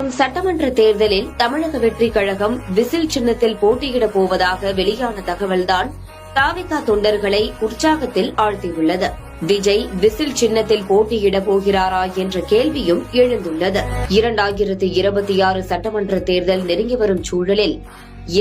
வரும் சட்டமன்ற தேர்தலில் தமிழக வெற்றிக் கழகம் விசில் சின்னத்தில் போட்டியிடப் போவதாக வெளியான தகவல்தான் தாவேகா தொண்டர்களை உற்சாகத்தில் ஆழ்த்தியுள்ளது. விஜய் விசில் சின்னத்தில் போட்டியிடப் போகிறாரா என்ற கேள்வியும் எழுந்துள்ளது. 2026 சட்டமன்ற தேர்தல் நெருங்கி வரும் சூழலில்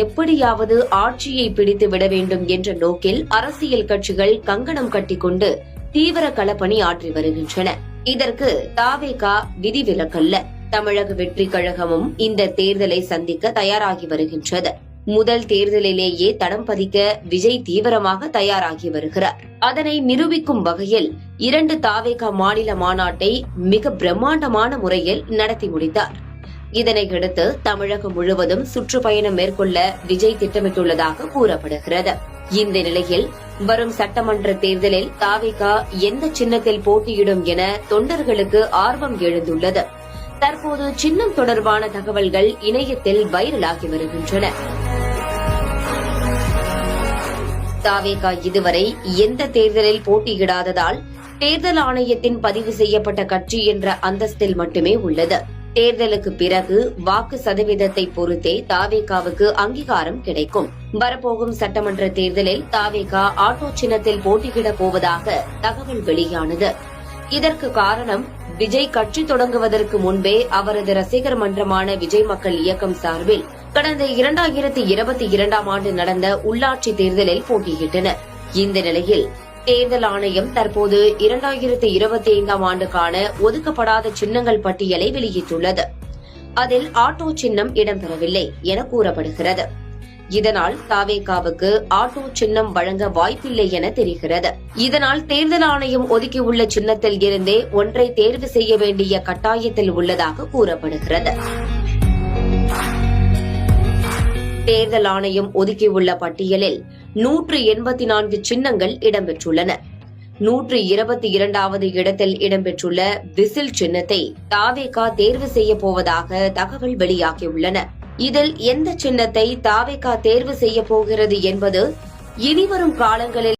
எப்படியாவது ஆட்சியை பிடித்து விட வேண்டும் என்ற நோக்கில் அரசியல் கட்சிகள் கங்கணம் கட்டிக்கொண்டு தீவிர களப்பணி ஆற்றி வருகின்றன. இதற்கு தாவேகா விதிவிலக்கல்ல. தமிழக வெற்றிக் கழகமும் இந்த தேர்தலை சந்திக்க தயாராகி வருகின்றது. முதல் தேர்தலிலேயே தடம் பதிக்க விஜய் தீவிரமாக தயாராகி வருகிறார். அதனை நிரூபிக்கும் வகையில் 2 தாவேகா மாநில மாநாட்டை மிக பிரம்மாண்டமான முறையில் நடத்தி முடித்தார். இதனையடுத்து தமிழகம் முழுவதும் சுற்றுப்பயணம் மேற்கொள்ள விஜய் திட்டமிட்டுள்ளதாக கூறப்படுகிறது. இந்த நிலையில் வரும் சட்டமன்ற தேர்தலில் தாவேகா எந்த சின்னத்தில் போட்டியிடும் என தொண்டர்களுக்கு ஆர்வம் எழுந்துள்ளது. தற்போது சின்னம் தொடர்பான தகவல்கள் இணையத்தில் வைரலாகி வருகின்றன. தாவேகா இதுவரை எந்த தேர்தலில் போட்டியிடாததால் தேர்தல் ஆணையத்தின் பதிவு செய்யப்பட்ட கட்சி என்ற அந்தஸ்தில் மட்டுமே உள்ளது. தேர்தலுக்கு பிறகு வாக்கு சதவீதத்தை பொறுத்தே தாவேகாவுக்கு அங்கீகாரம் கிடைக்கும். வரப்போகும் சட்டமன்ற தேர்தலில் தாவேகா ஆட்டோ சின்னத்தில் போட்டியிடப் போவதாக தகவல் வெளியானது. இதற்கு காரணம் விஜய் கட்சி தொடங்குவதற்கு முன்பே அவரது ரசிகர் மன்றமான விஜய் மக்கள் இயக்கம் சார்பில் கடந்த 2022ஆம் ஆண்டு நடந்த உள்ளாட்சி தேர்தலில் போட்டியிட்டனர். இந்த நிலையில் தேர்தல் ஆணையம் தற்போது 2025ஆம் ஆண்டுக்கான ஒதுக்கப்படாத சின்னங்கள் பட்டியலை வெளியிட்டுள்ளது. அதில் ஆட்டோ சின்னம் இடம்பெறவில்லை என கூறப்படுகிறது. இதனால் தாவேகாவுக்கு ஆட்டோ சின்னம் வழங்க வாய்ப்பில்லை என தெரிகிறது. இதனால் தேர்தல் ஆணையம் ஒதுக்கியுள்ள சின்னத்தில் இருந்தே ஒன்றை தேர்வு செய்ய வேண்டிய கட்டாயத்தில் உள்ளதாக கூறப்படுகிறது. தேர்தல் ஆணையம் ஒதுக்கியுள்ள பட்டியலில் 184 சின்னங்கள் இடம்பெற்றுள்ளன. 122வது இடத்தில் இடம்பெற்றுள்ள விசில் சின்னத்தை தாவேகா தேர்வு செய்ய போவதாக தகவல் வெளியாகியுள்ளன. இதில் எந்த சின்னத்தை தாவேகா தேர்வு செய்ய போகிறது என்பது இனிவரும் காலங்களில்